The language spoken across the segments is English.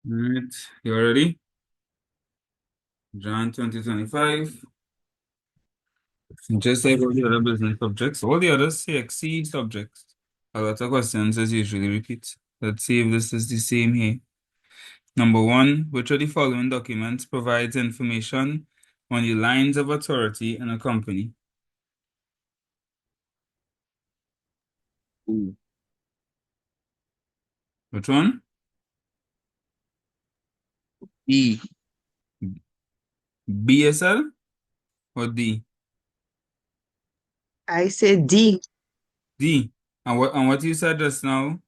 All right, you ready? John 2025. Just like all the other business subjects, all the others say exceed subjects. A lot of questions as usually repeat. Let's see if this is the same here. Number one, which of the following documents provides information on the lines of authority in a company? Ooh. Which one? E. BSL or D? I said D. D. And what you said just now?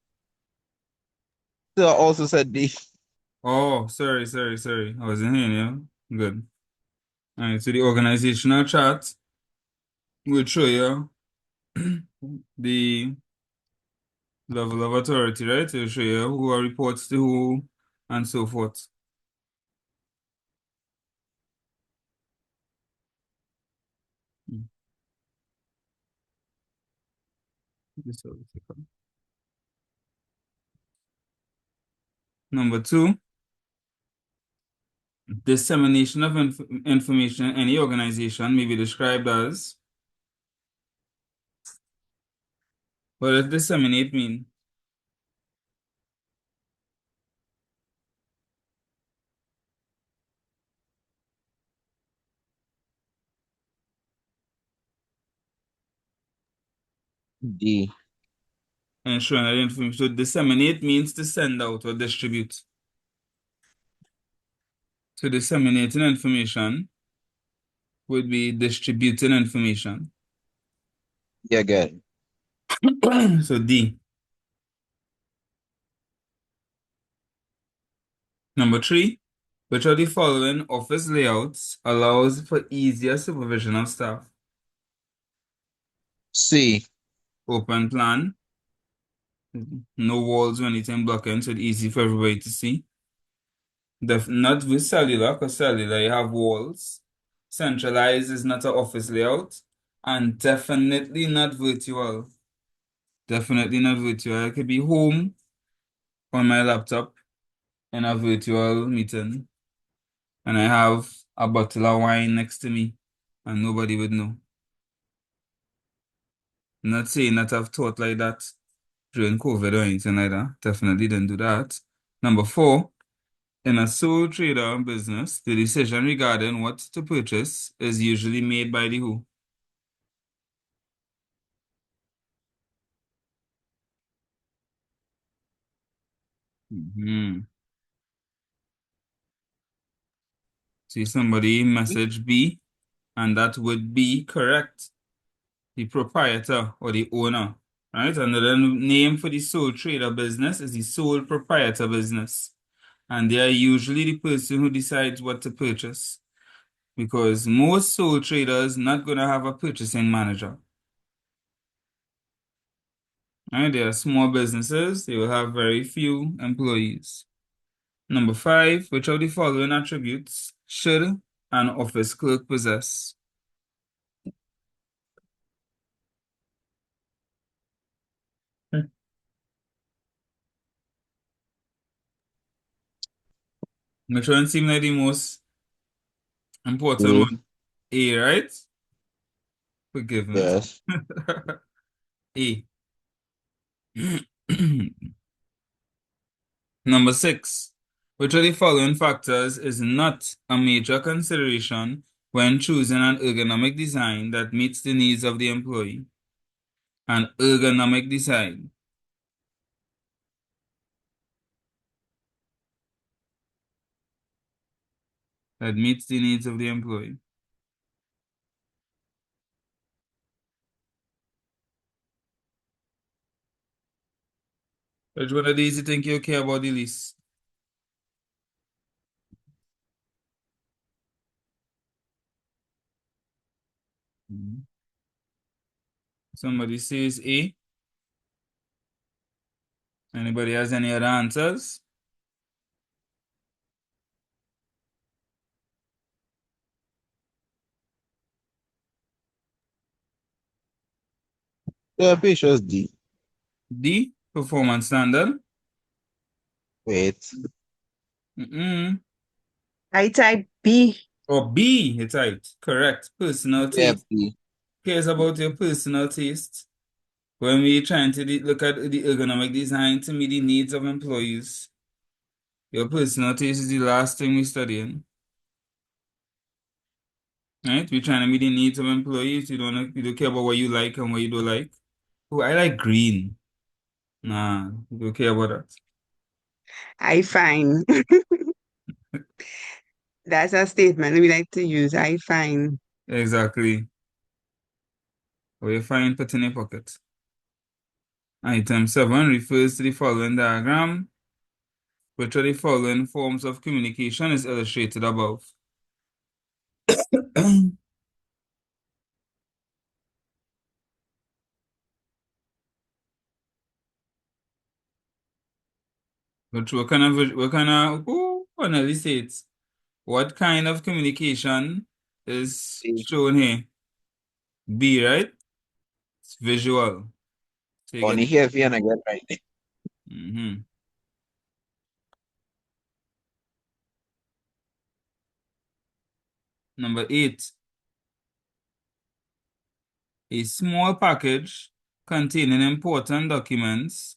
So I also said D. Oh, sorry. I wasn't hearing you. Good. All right, so the organizational chart will show you the level of authority, right? It'll show you who reports to who and so forth. Number two, dissemination of information in any organization may be described as, what does disseminate mean? D. Ensuring that information. So disseminate means to send out or distribute. So disseminating information would be distributing information. Yeah, good. So D. Number three, which of the following office layouts allows for easier supervision of staff? C. Open plan, no walls or anything blocking, so it's easy for everybody to see. Not with cellular, because cellular you have walls. Centralized is not an office layout, and definitely not virtual. Definitely not virtual. I could be home on my laptop in a virtual meeting, and I have a bottle of wine next to me, and nobody would know. I'm not saying that I've taught like that during COVID or anything like that. Definitely didn't do that. Number four, in a sole trader business, the decision regarding what to purchase is usually made by the who? Hmm. See somebody message B, and that would be correct. The proprietor or the owner, right? Another name for the sole trader business is the sole proprietor business. And they are usually the person who decides what to purchase. Because most sole traders not going to have a purchasing manager. Right? They are small businesses. They will have very few employees. Number five, which of the following attributes should an office clerk possess? Which one seems like the most important A. one? A, right? Forgiveness. Yes. A. Number six, which of the following factors is not a major consideration when choosing an ergonomic design that meets the needs of the employee? An ergonomic design that meets the needs of the employee. Which one of these you think you care about the least? Mhm. Somebody says A. Anybody has any other answers? Yeah, pretty sure it's D. D. Performance standard. Wait. Mm-mm. I type B. Or B, it's right. Correct. Personal Yeah, taste. B. Cares about your personal taste. When we're trying to look at the ergonomic design to meet the needs of employees, your personal taste is the last thing we're studying. Right? We're trying to meet the needs of employees. You don't care about what you like and what you don't like. Oh, I like green. Nah, you don't care about that. I find. That's a statement we like to use. I find. Exactly. What you find, put in your pocket. Item 7 refers to the following diagram, which are the following forms of communication is illustrated above. But what nearly states, what kind of communication is B. shown here? B, right? It's visual. So you get Only here, V and I get right. mhm. Number 8, a small package containing important documents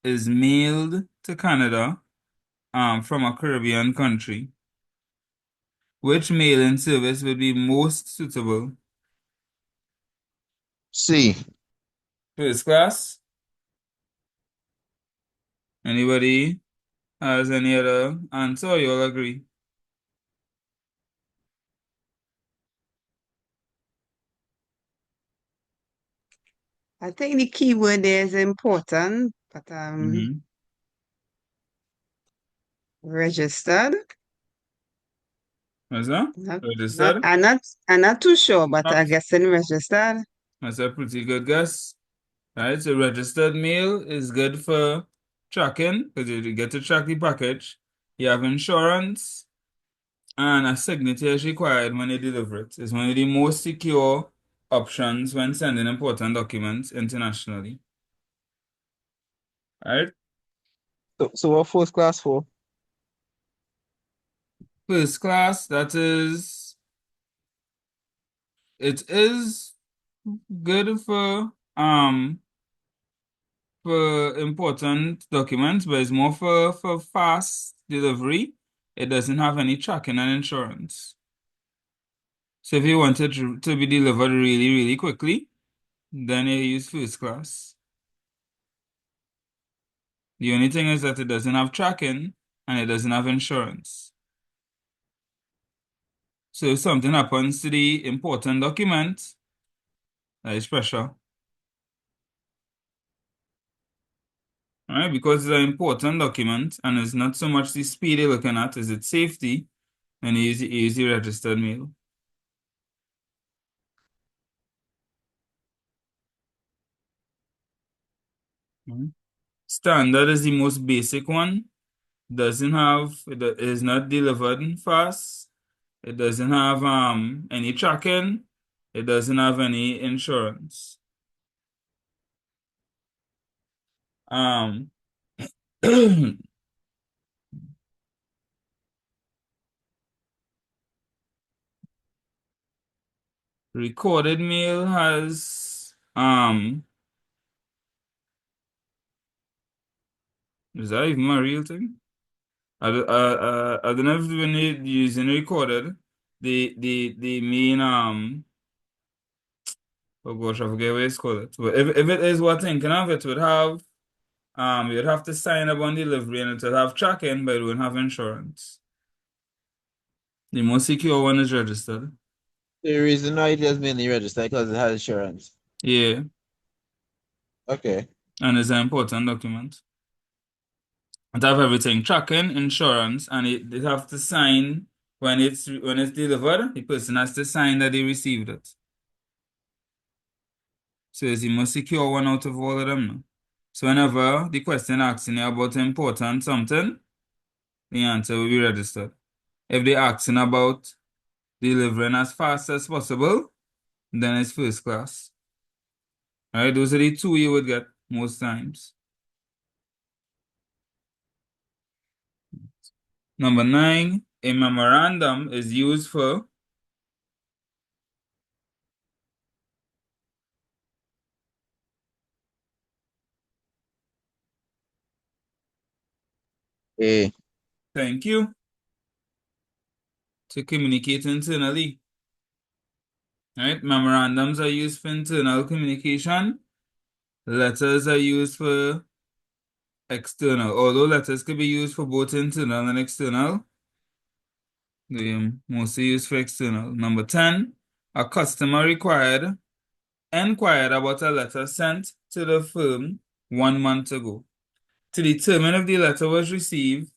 is mailed to Canada from a Caribbean country. Which mailing service would be most suitable? C. First class? Anybody has any other answer? You all agree? I think the keyword there is important, but Mm-hmm. registered. What's that? Not, not, Registered? I'm not too sure, but I Not. guess in registered. That's a pretty good guess. Right, so registered mail is good for tracking because you get to track the package. You have insurance and a signature is required when you deliver it. It's one of the most secure options when sending important documents internationally. Right? So what first class for? First class, it is good for important documents, but it's more for fast delivery. It doesn't have any tracking and insurance. So if you want it to be delivered really, really quickly, then you use first class. The only thing is that it doesn't have tracking and it doesn't have insurance. So if something happens to the important document, that is pressure. All right, because it's an important document and it's not so much the speed you're looking at, is its safety, and use the registered mail. Mhm. Standard is the most basic one. It is not delivered fast. It doesn't have any tracking. It doesn't have any insurance. Um recorded mail has is that even a real thing? I don't know if when you're using recorded, the main oh gosh, I forget what it's called. But if it is what thinking of, it would have you'd have to sign up on delivery and it would have tracking, but it wouldn't have insurance. The most secure one is registered. The reason why it is mainly registered because it has insurance. Yeah, Okay. and it's an important document. It have everything, tracking, insurance, and they have to sign when it's delivered. The person has to sign that they received it. So it's the most secure one out of all of them now. So whenever the question asking you about important something, the answer will be registered. If they asking about delivering as fast as possible, then it's first class. All right, those are the two you would get most times. Number 9, a memorandum is used for A. thank you to communicate internally. Right? Memorandums are used for internal communication. Letters are used for external. Although letters could be used for both internal and external, they mostly used for external. Number 10, a customer inquired about a letter sent to the firm 1 month ago. To determine if the letter was received,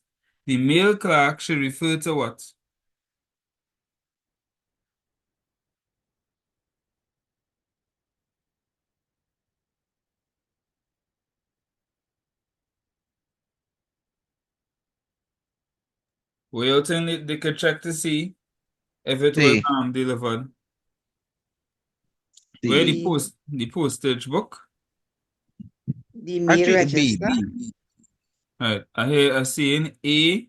the mail clerk should refer to what? Well, you think they could check to see if it was C. delivered? Where C. The the postage book? the mail Actually, B. register. B. Right. I hear a saying A.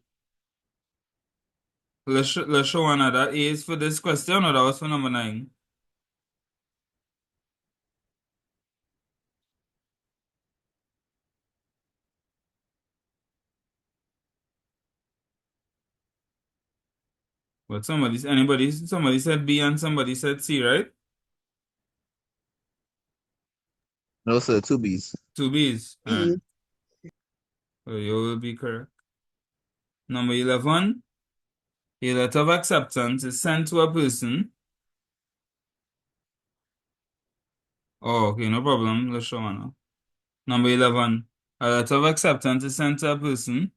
Let's show another A is for this question, or that was for number 9? But somebody said B and somebody said C, right? No, sir. Two B's. Two B's. All right. B. So you will be correct. Number 11, a letter of acceptance is sent to a person. Oh, okay, no problem. Let's show one now. Number 11, a letter of acceptance is sent to a person.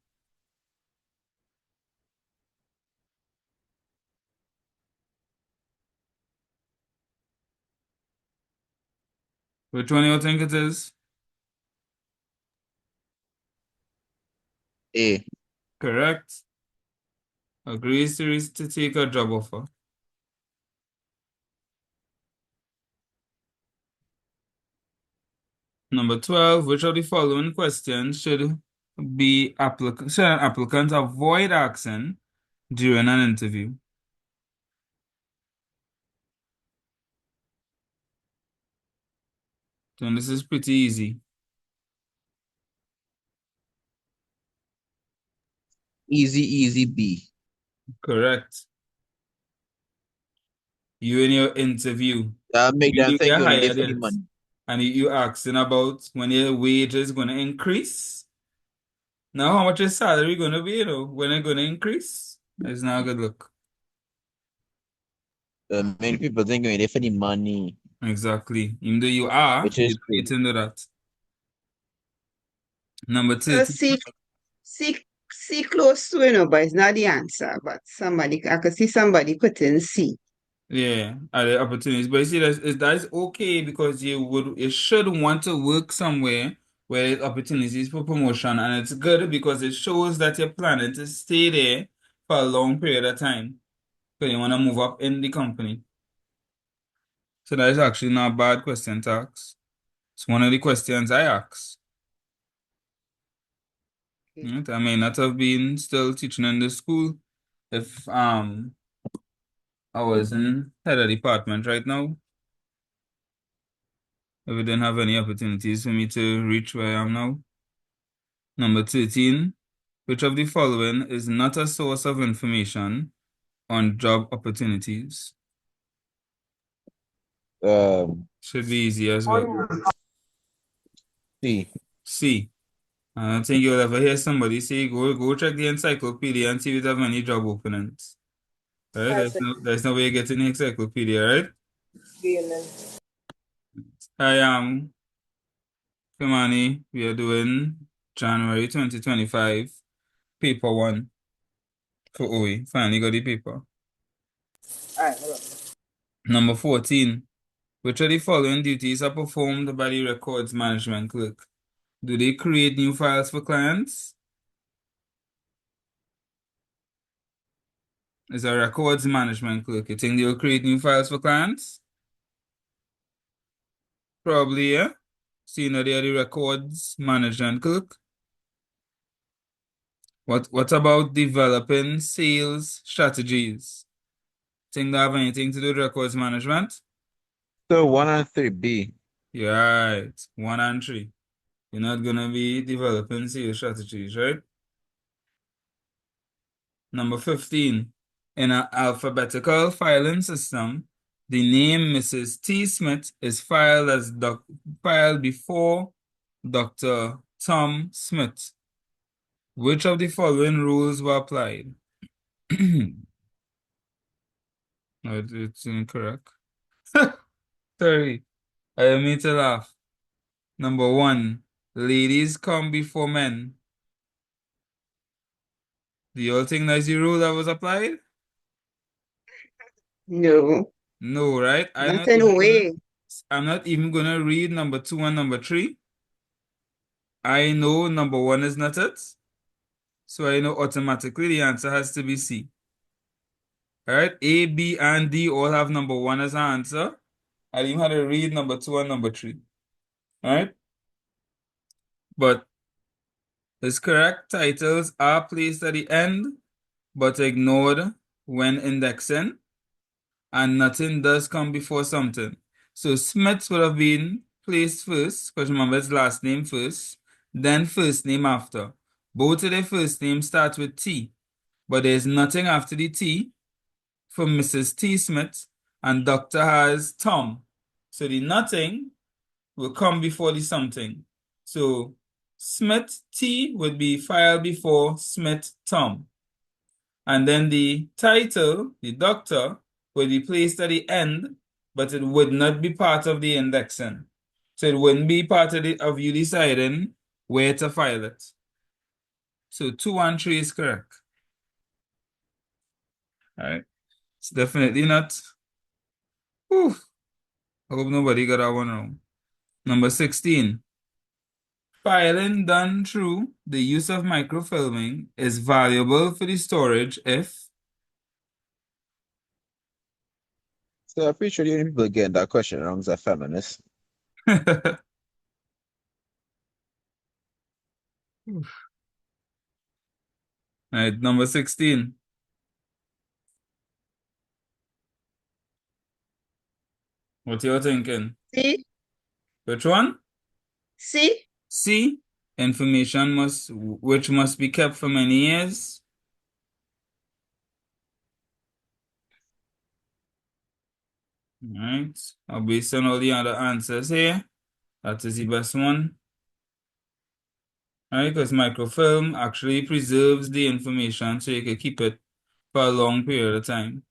Which one you think it is? A. Correct. Agrees to take a job offer. Number 12, which of the following questions should an applicant avoid asking during an interview? So this is pretty easy. Easy, easy B. Correct. You in your interview, That make when them you think get you only there hired for the yet, money. and you asking about when your wage is going to increase. Now, how much is salary going to be, when it's going to increase? It's not a good look. Many people think you're only there for the money, Exactly. Even though you are, which you is don't true. need to know that. Number So 13. C close to but it's not the answer. But somebody I could see somebody putting C. Yeah, are the opportunities. But you see, that's okay because you should want to work somewhere where there's opportunities for promotion, and it's good because it shows that you're planning to stay there for a long period of time. So you want to move up in the company. So that is actually not a bad question to ask. It's one of the questions I ask. Okay. Right? I may not have been still teaching in the school if I was in head of department right now. If we didn't have any opportunities for me to reach where I am now. Number 13, which of the following is not a source of information on job opportunities? Should be easy as well. C. C. I don't think you'll ever hear somebody say, go check the encyclopedia and see if it have any job openings. Right? There's no way you get in the encyclopedia, right? I am Kimani. We are doing January 2025, paper 1 for OE. Finally got the paper. Number 14. Which of the following duties are performed by the records management clerk? Do they create new files for clients? Is a records management clerk. You think they'll create new files for clients? Probably, yeah. Seeing that they are the records management clerk. What about developing sales strategies? Think they have anything to do with records management? So 1 and 3B. You're right. 1 and 3. You're not gonna be developing sales strategies, right? Number 15. In an alphabetical filing system, the name Mrs. T. Smith is filed before Dr. Tom Smith. Which of the following rules were applied? No, it's incorrect. Sorry, I didn't mean to laugh. Number 1, ladies come before men. Do you all think that's the rule that was applied? No, No, right? not in a way. I'm not even gonna read number 2 and number 3. I know number 1 is not it. So I know automatically the answer has to be C. All right, A, B, and D all have number 1 as an answer. I didn't even have to read number 2 and number 3. All right, but it's correct. Titles are placed at the end, but ignored when indexing, and nothing does come before something. So Smith would have been placed first, because remember it's last name first, then first name after. Both of their first names start with T, but there's nothing after the T for Mrs. T. Smith, and Doctor has Tom. So the nothing will come before the something. So Smith T would be filed before Smith Tom. And then the title, the doctor, would be placed at the end, but it would not be part of the indexing. So it wouldn't be part of you deciding where to file it. So 2 and 3 is correct. All right. It's definitely not. Whew. I hope nobody got that one wrong. Number 16. Filing done through the use of microfilming is valuable for the storage if So I'm pretty sure the only people getting that question wrong is a feminist. Right, number 16. What you thinking? See? Which one? See? C. Information which must be kept for many years. Right. Based on all the other answers here, that is the best one. Right, because microfilm actually preserves the information so you can keep it for a long period of time.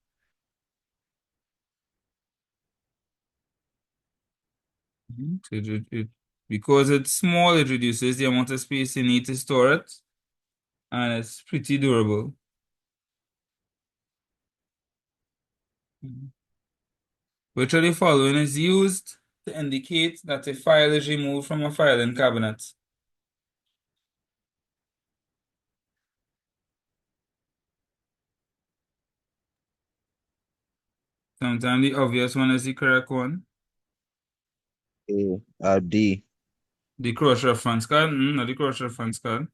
So because it's small, it reduces the amount of space you need to store it, and it's pretty durable. Which of the following is used to indicate that a file is removed from a filing cabinet? Sometimes the obvious one is the correct one. D. The cross-reference card, not the cross-reference card.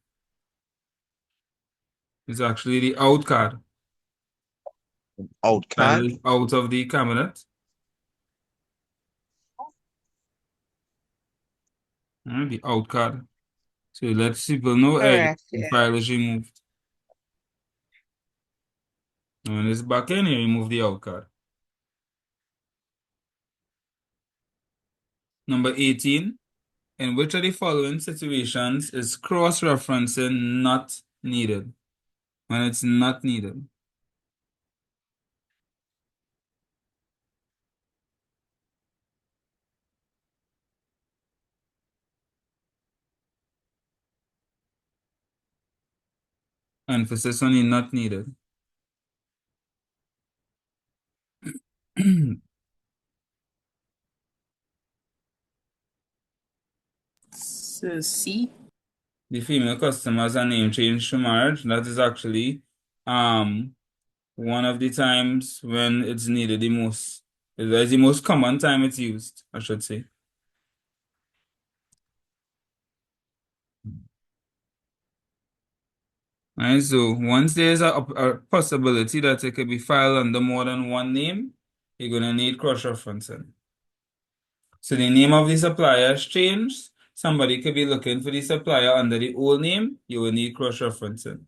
It's actually the out card. Out File card. is out of the cabinet. The out card. So it lets people know, hey, Correct, the yeah. file is removed. And when it's back in, you remove the out card. Number 18. In which of the following situations is cross-referencing not needed? When it's not needed. Emphasis on the not needed. So C. The female customers are name changed to marriage. That is actually one of the times when it's needed the most. It's the most common time it's used, I should say. Right, so once there's a possibility that it could be filed under more than one name, you're going to need cross-referencing. So the name of the supplier has changed. Somebody could be looking for the supplier under the old name. You will need cross-referencing.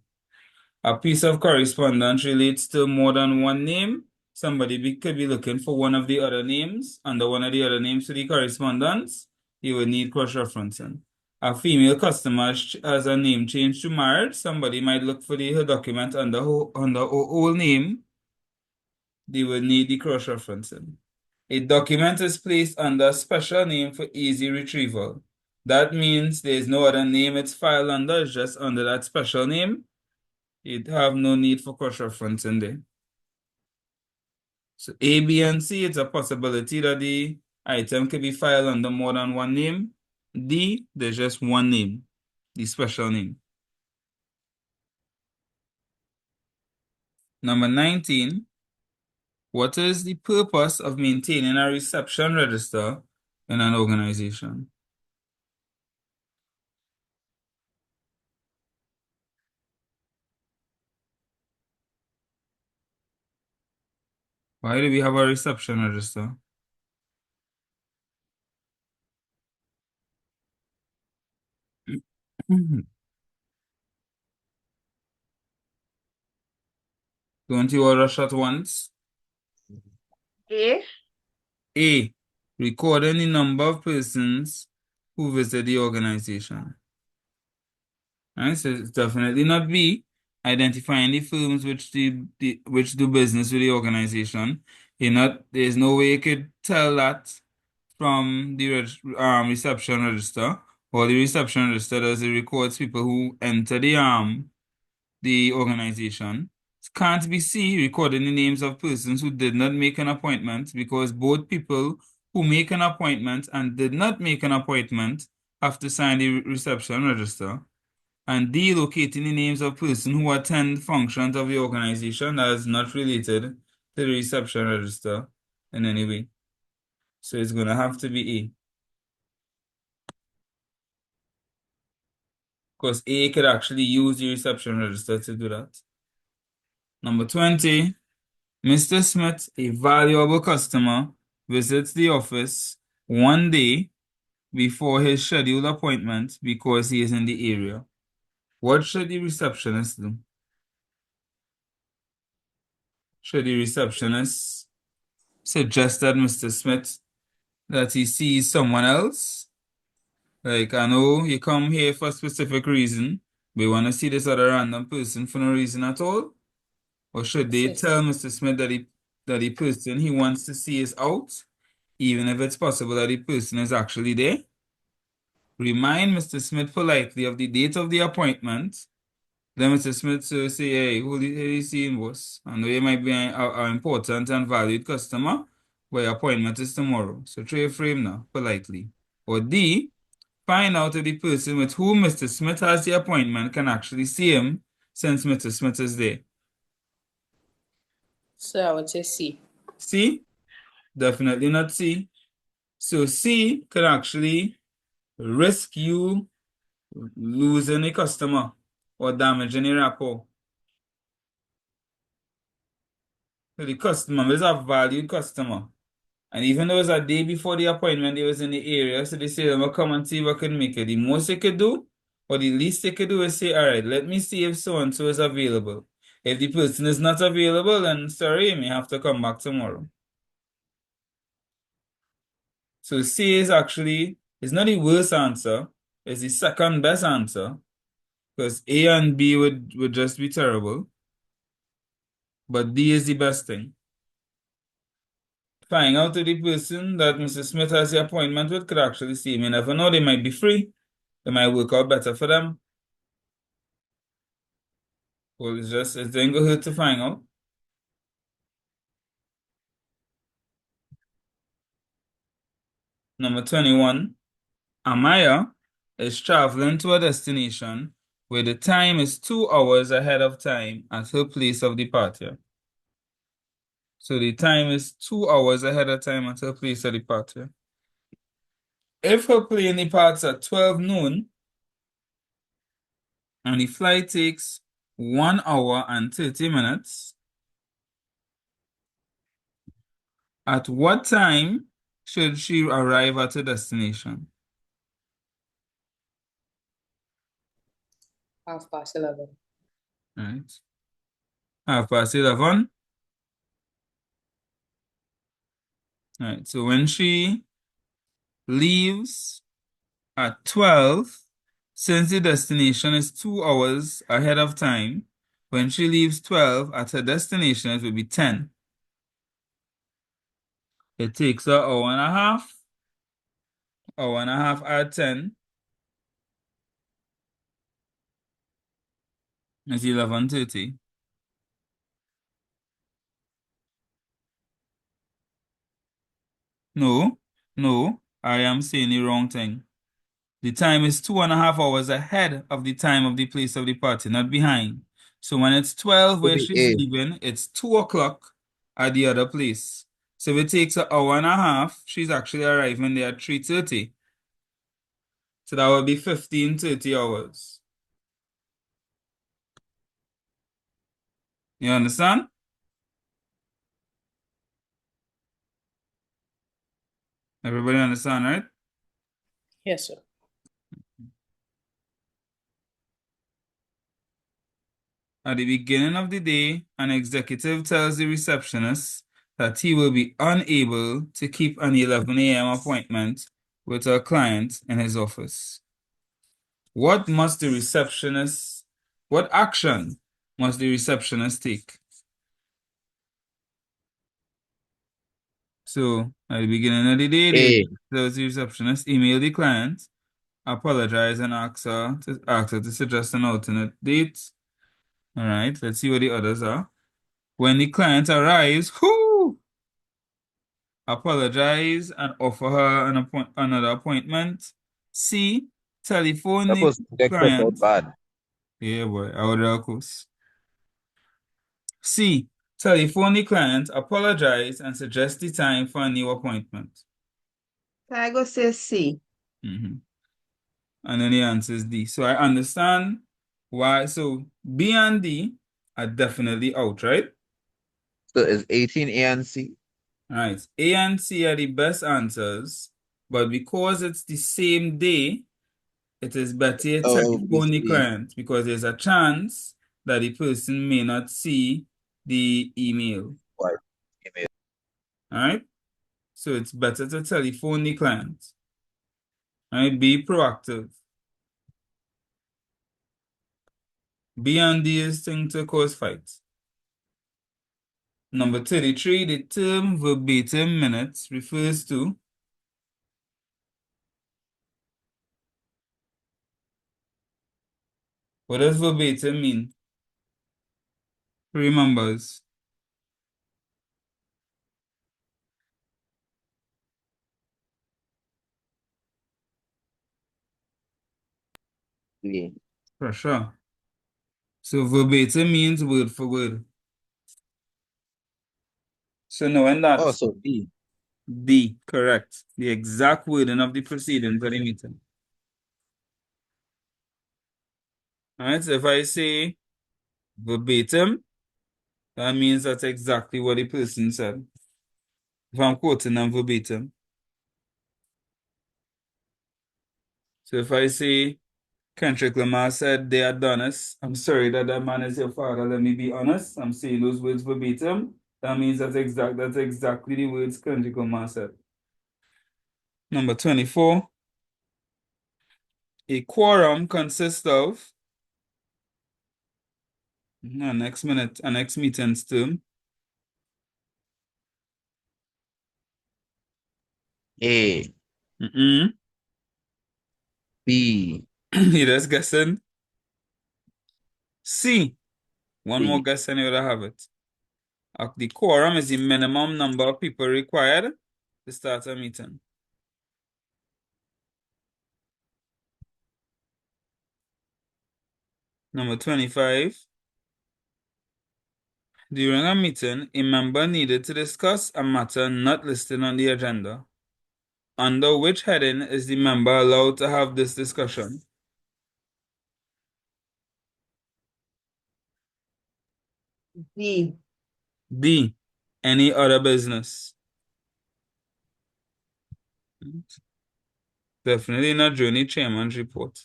A piece of correspondence relates to more than one name. Could be looking for one of the other names under one of the other names to the correspondence. You will need cross-referencing. A female customer has a name change to married. Somebody might look for her document under her old name. They will need the cross-referencing. A document is placed under a special name for easy retrieval. That means there is no other name it's filed under, it's just under that special name. You'd have no need for cross-referencing there. So A, B, and C, it's a possibility that the item could be filed under more than one name. D, there's just one name, the special name. Number 19, what is the purpose of maintaining a reception register in an organization? Why do we have a reception register? Don't you all rush at once? A. A, recording the number of persons who visit the organization. Right, so it's definitely not B, identifying the firms which which do business with the organization. There's no way you could tell that from the reception register. Or the reception register does it records people who enter the organization. It can't be C, recording the names of persons who did not make an appointment, because both people who make an appointment and did not make an appointment have to sign the reception register. And D, locating the names of persons who attend functions of the organization that is not related to the reception register in any way. So it's going to have to be A. Because A could actually use the reception register to do that. Number 20, Mr. Smith, a valuable customer, visits the office one day before his scheduled appointment because he is in the area. What should the receptionist do? Should the receptionist suggest that Mr. Smith that he sees someone else? Like, I know you come here for a specific reason, but you want to see this other random person for no reason at all? Or should they tell Mr. Smith that the person he wants to see is out, even if it's possible that the person is actually there? Remind Mr. Smith politely of the date of the appointment. Then Mr. Smith will say, hey, who you seeing, boss? I know you might be an important and valued customer, but your appointment is tomorrow. So try your frame now, politely. Or D, find out if the person with whom Mr. Smith has the appointment can actually see him since Mr. Smith is there. So I would say C. C? Definitely not C. So C could actually risk you losing a customer or damaging a rapport. So the customer is a valued customer. And even though it was a day before the appointment, they was in the area, so they said, I'm going to come and see if I can make it. The most they could do, or the least they could do is say, all right, let me see if so-and-so is available. If the person is not available, then sorry, you may have to come back tomorrow. So C is not the worst answer, it's the second best answer, because A and B would just be terrible. But D is the best thing. Flying out to the person that Mr. Smith has the appointment with could actually see him. You never know, they might be free. It might work out better for them. Well, it ain't gonna hurt to find out. Number 21, Amaya is traveling to a destination where the time is 2 hours ahead of time at her place of departure. So the time is 2 hours ahead of time at her place of departure. If her plane departs at 12 noon and the flight takes 1 hour and 30 minutes. At what time should she arrive at her destination? 11:30. Right. 11:30. Right. So when she leaves at 12, since the destination is 2 hours ahead of time, when she leaves 12 at her destination, it will be 10. It takes her hour and a half. Hour and a half at 10 is 11:30. No, no, I am saying the wrong thing. The time is 2.5 hours ahead of the time of the place of the party, not behind. So when it's 12 To where be she's A. leaving, it's 2 o'clock at the other place. So if it takes an hour and a half, she's actually arriving there at 3:30. So that would be 15:30 hours. You understand? Everybody understand, right? Yes, sir. At the beginning of the day, an executive tells the receptionist that he will be unable to keep an 11 a.m. appointment with a client in his office. What action must the receptionist take? So, at the beginning of the day, A. the receptionist email the client, apologize, and ask her to suggest an alternate date. All right, let's see what the others are. When the client arrives, apologize and offer her another appointment. C, telephone That the was get cut out client. bad. Yeah, boy, I would of course. C, telephone the client, apologize, and suggest the time for a new appointment. I go say C. And then the answer is D. So I understand why. So B and D are definitely out, right? So it's 18 A and C. All right. A and C are the best answers, but because it's the same day, it is better to Oh, it would be telephone the C. client because there's a chance that the person may not see the email. Why? Email. All right. So it's better to telephone the client. All right. Be proactive. B and D is thing to cause fights. Number 33, the term verbatim minutes refers to what does verbatim mean? Who remembers? A. For sure. So verbatim means word for word. So knowing Oh, that, so D. D, correct. The exact wording of the proceedings of the meeting. All right, so if I say verbatim, that means that's exactly what the person said. If I'm quoting them verbatim. So if I say Kendrick Lamar said they are honest, I'm sorry that that man is your father, let me be honest. I'm saying those words verbatim. That means that's exactly the words Kendrick Lamar said. Number 24. A quorum consists of next meeting's term. A. Mm-mm. B. You just guessing. C. One more C. guess and you would have it. The quorum is the minimum number of people required to start a meeting. Number 25. During a meeting, a member needed to discuss a matter not listed on the agenda. Under which heading is the member allowed to have this discussion? D. D. Any other business. Definitely not Journey Chairman's report.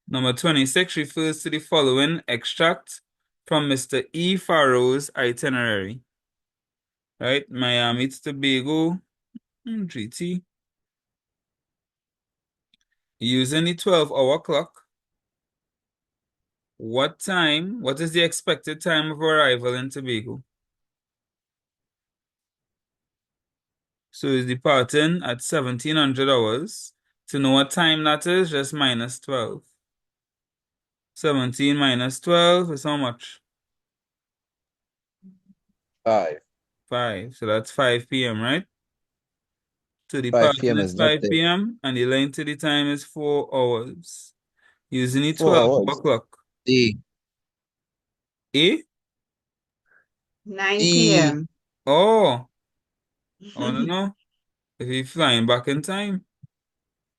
Number 26 refers to the following extract from Mr. E. Farrow's itinerary. Right? Miami to Tobago, GT. Using the 12-hour clock, what is the expected time of arrival in Tobago? So he's departing at 1700 hours. To know what time that is, just minus 12. 17 minus 12 is how much? 5. 5. So that's 5 p.m., right? So the 5 parting p.m. is is not 5 there. p.m. and the line to the time is 4 hours. Using the 4 12-hour hours. clock. D. A? 9 D. p.m. Oh, I want to know if he's flying back in time.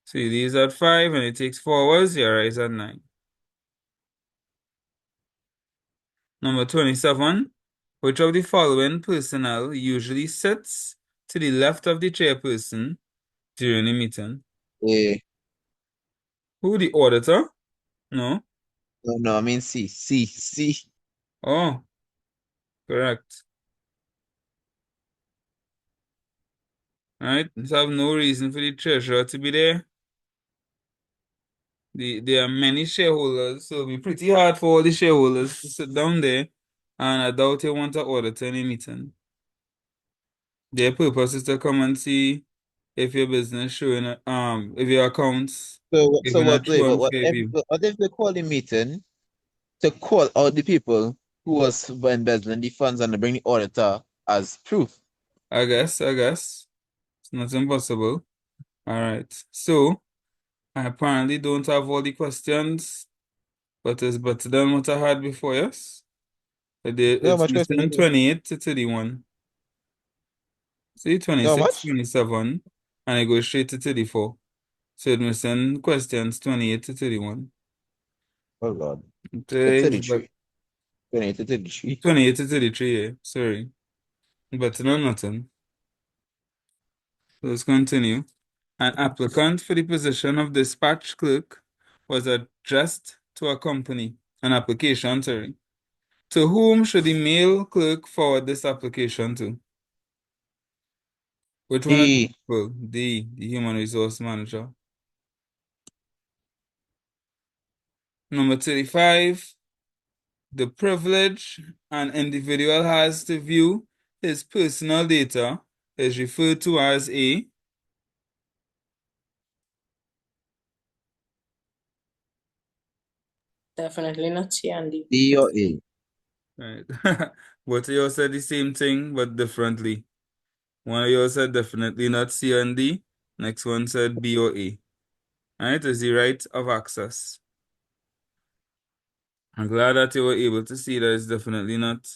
So he leaves at 5 and it takes 4 hours, he arrives at 9. Number 27. Which of the following personnel usually sits to the left of the chairperson during the meeting? A. Who, the auditor? No. No, no, I mean C. C. C. Oh, correct. Alright, so I have no reason for the treasurer to be there. There are many shareholders, so it'll be pretty hard for all the shareholders to sit down there, and I doubt they want an auditor in a meeting. Their purpose is to come and see if your business showing if your accounts So giving a what? true Wait, but and fair view. what if they call the meeting to call out the people who was embezzling the funds and to bring the auditor as proof? I guess it's not impossible. All right, so I apparently don't have all the questions, but it's better than what I had before. Yes, How it's much question missing is it? 28 to 31. See, How 26, much? 27, and I go straight to 34. So it's missing questions 28 to 31. Oh Lord. It's Okay, but 33. 28 to 33. 28 to 33, yeah. Sorry. Better than nothing. Let's continue. An applicant for the position of dispatch clerk was addressed to a company. An application, sorry. To whom should the male clerk forward this application to? Which one of the D. people? The human resource manager. Number 35. The privilege an individual has to view his personal data is referred to as a. Definitely not C and D. D or A. Right. Both of you said the same thing but differently. One of you said definitely not C and D. Next one said B or A. Alright, is the right of access. I'm glad that you were able to see that it's definitely not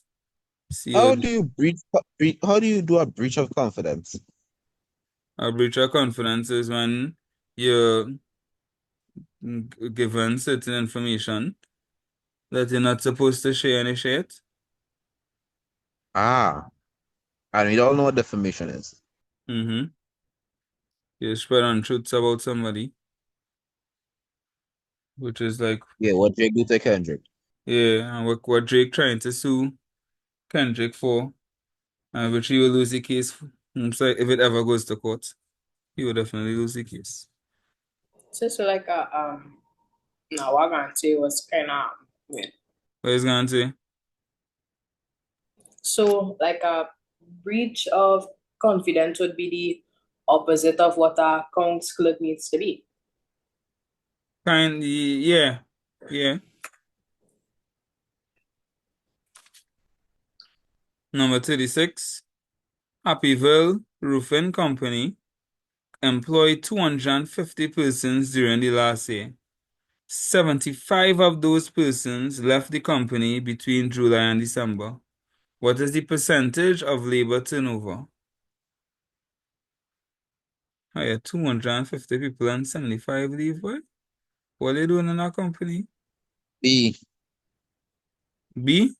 C or How D. do you how do you do a breach of confidence? A breach of confidence is when you're given certain information that you're not supposed to share and you share it. Ah, and we all know what defamation is. Mm-hmm. You spread untruths about somebody, which is like, Yeah, what Drake do to Kendrick. yeah, and what Drake trying to sue Kendrick for, which he will lose the case. So if it ever goes to court, he will definitely lose the case. So it's like a no, what I'm gonna say was kind of weird. What is going to say? So like a breach of confidence would be the opposite of what a accounts clerk needs to be. Yeah, yeah. Number 36, Happyville Roofing Company employed 250 persons during the last year. 75 of those persons left the company between July and December. What is the percentage of labor turnover? Oh yeah, 250 people and 75 leave, boy. What are they doing in our company? B. B?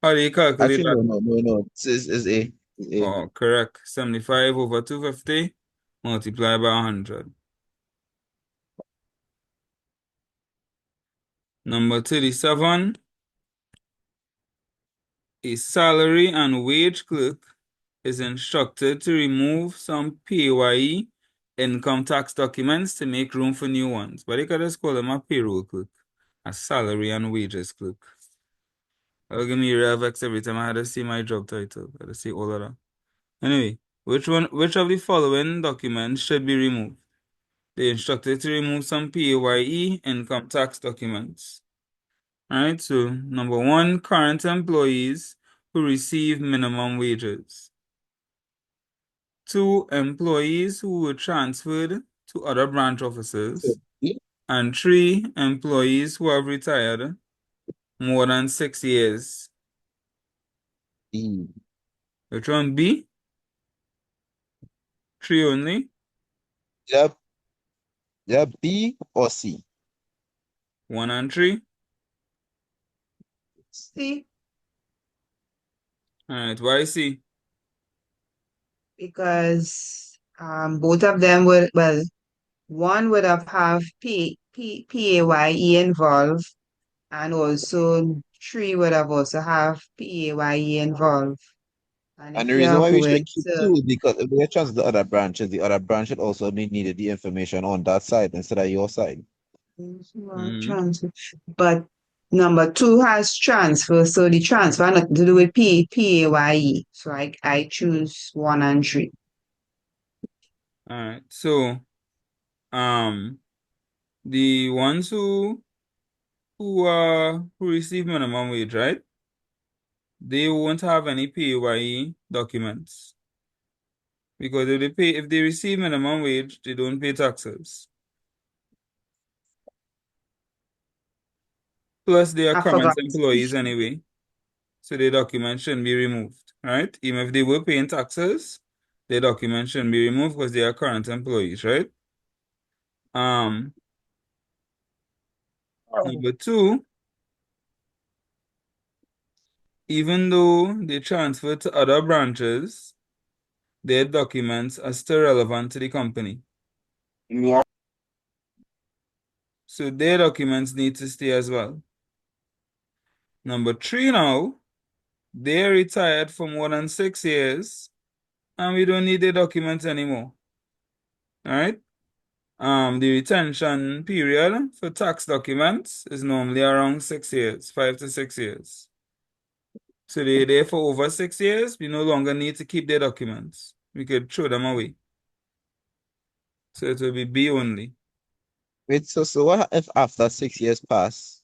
How do you calculate Actually, that? no. It's A. It's A. Oh, correct. 75 over 250 multiplied by 100. Number 37. A salary and wage clerk is instructed to remove some PAYE income tax documents to make room for new ones. But they could just call them a payroll clerk, a salary and wages clerk. That'll give me real vex every time I had to see my job title. I had to see all of that. Anyway, which of the following documents should be removed? They instructed to remove some PAYE income tax documents. Alright, so number one, current employees who receive minimum wages. Two, employees who were transferred to other branch So offices. B. And three, employees who have retired more than 6 years. B. Which one? B? Three only? Yep. Yeah, B or C. One and three? See, Alright, why C? because both of them would, well, one would have PAYE involved, and also three would have also have PAYE involved. And And if the you reason are why we should going keep to, two is because if we transfer the other branch should also needed the information on that side instead of your side. Mm. transfer, but number two has transfer, so the transfer nothing to do with PAYE. So I choose one and three. Alright, so um the ones who receive minimum wage, right? They won't have any PAYE documents. Because if they receive minimum wage, they don't pay taxes. Plus they are I current forgot. employees anyway. So their documents shouldn't be removed. Right? Even if they were paying taxes, their documents shouldn't be removed because they are current employees, right? Um, Number two, even though they transfer to other branches, their documents are still relevant to the company. Yeah. So their documents need to stay as well. Number three now, they're retired for more than 6 years and we don't need their documents anymore. All right? The retention period for tax documents is normally around 6 years, 5 to 6 years. So they're there for over 6 years, we no longer need to keep their documents. We could throw them away. So it will be B only. Wait, so what if after 6 years pass,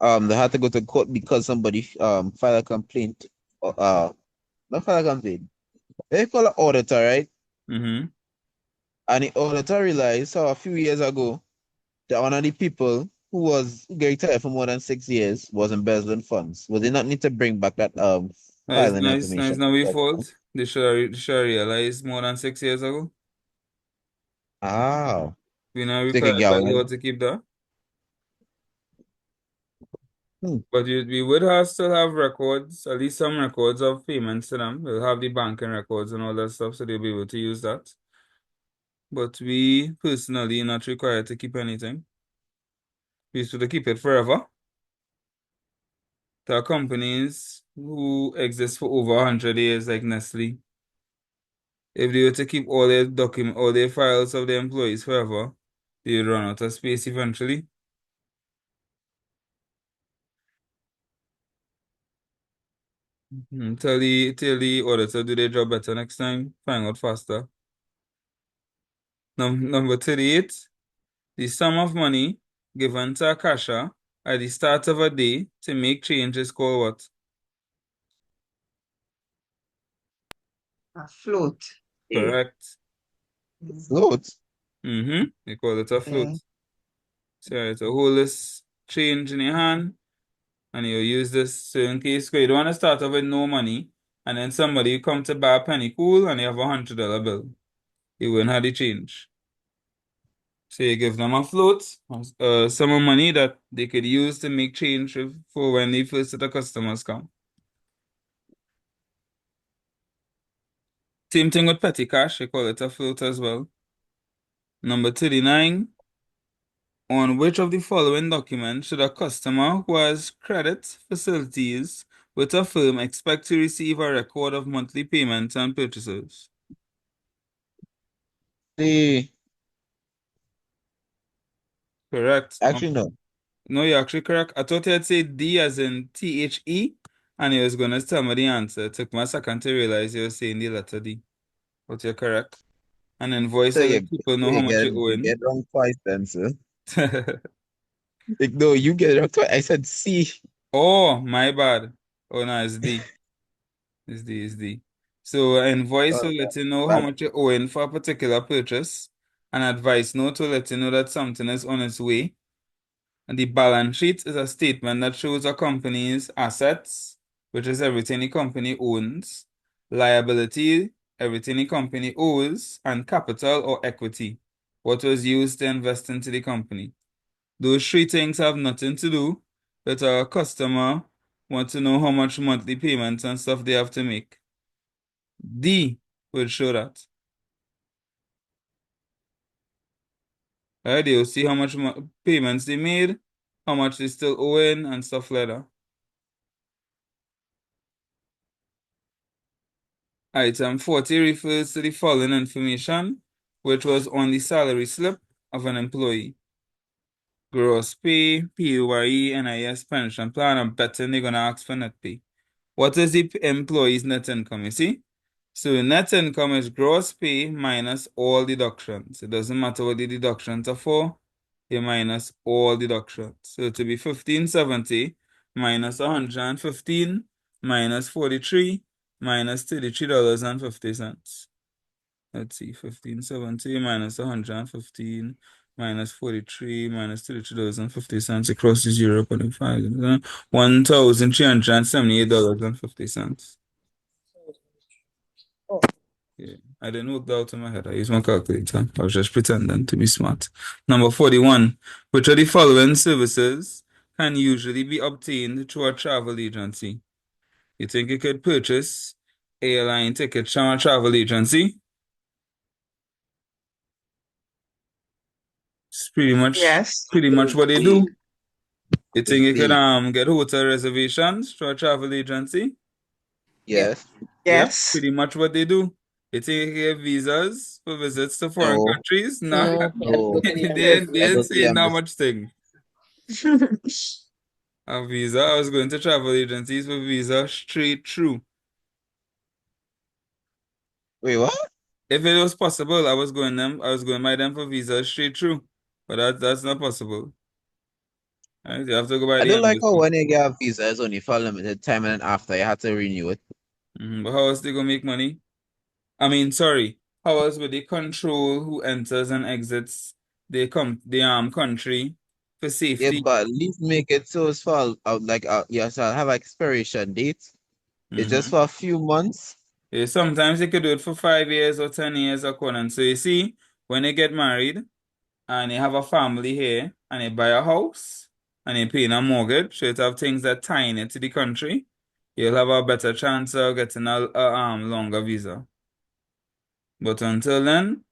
they had to go to court because somebody filed a complaint or not filed a complaint. They call an auditor, right? Mm-hmm. And the auditor realized so a few years ago that one of the people who get retired for more than 6 years was embezzling funds. Would they not need to bring back that That is filing nice. Nice, information? not be fault. They should have realized more than 6 years ago. Ah, We not so you can required get by law one. to keep that. Hmm. But we would have still have records, at least some records of payments to them. We'll have the banking records and all that stuff, so they'll be able to use that. But we personally not required to keep anything. We used to keep it forever. There are companies who exist for over 100 years, like Nestle. If they were to keep all their files of their employees forever, they would run out of space eventually. Tell the auditor do their job better next time, find out faster. Number 38, the sum of money given to a cashier at the start of a day to make change is called what? A float. Correct. Mhm. Float. Mm-hmm. They call it a float. Yeah. So it's a hold this change in your hand and you use this so in case you don't want to start off with no money and then somebody come to buy a penny cool and you have $100 bill. You wouldn't have the change. So you give them a float, some of money that they could use to make change for when the first set of customers come. Same thing with petty cash, they call it a float as well. Number 39, on which of the following documents should a customer who has credit facilities with a firm expect to receive a record of monthly payments and purchases? The Correct. actually no. No, you're actually correct. I thought you'd say D as in THE, and you was gonna tell me the answer. It took me a second to realize you were saying the letter D. But you're correct. An invoice So will let people know how much you're you owing. get wrong twice then, sir. Like, no, you get it wrong twice. I said C. Oh, my bad. Oh no, it's D. It's D. So an invoice Oh, will let you know how but much you're owing for a particular purchase. An advice note will let you know that something is on its way. And the balance sheet is a statement that shows a company's assets, which is everything the company owns, liability, everything the company owes, and capital or equity, what was used to invest into the company. Those three things have nothing to do with a customer want to know how much monthly payments and stuff they have to make. D will show that. Right? They'll see how much payments they made, how much they still owing, and stuff like that. Item 40 refers to the following information, which was on the salary slip of an employee. Gross pay, PAYE, NIS, pension plan. I'm betting they're going to ask for net pay. What is the employee's net income, you see? So net income is gross pay minus all deductions. It doesn't matter what the deductions are for, you minus all deductions. So it will be 1570 minus 115 minus 43 minus $33.50. Let's see, 1570 minus 115 minus 43 minus $33.50 across the 0.5. $1,378.50. Oh, Yeah, I didn't work that out in my head. I used my calculator. I was just pretending to be smart. Number 41. Which of the following services can usually be obtained through a travel agency? You think you could purchase airline tickets from a travel agency? It's Yes. pretty much what they D. do. You It's think you could D. get hotel reservations through a travel agency? yeah. Yes. Yep, Yes. pretty much what they do. You think you get visas for visits to foreign No. countries? Nah. No, you have to go No. to the They I embassy. ain't go to the saying that embassy. much thing. A visa. I was going to travel agencies for visa straight through. Wait, what? If it was possible, I was going by them for visa straight through. But that's not possible. Right? You have to go by I the don't like how embassy. when you get a visa, it's only for a limited time and then after you have to renew it. But how else they gonna make money? I mean, sorry. How else would they control who enters and exits the country for Yeah, safety? but at least make it so it's for yes, I'll have expiration date. It's just Mm-hmm. for a few months. Yeah, sometimes they could do it for 5 years or 10 years according. So you see, when they get married and they have a family here and they buy a house and they pay a mortgage, so it have things that tie in it to the country, you'll have a better chance of getting a longer visa. But until then,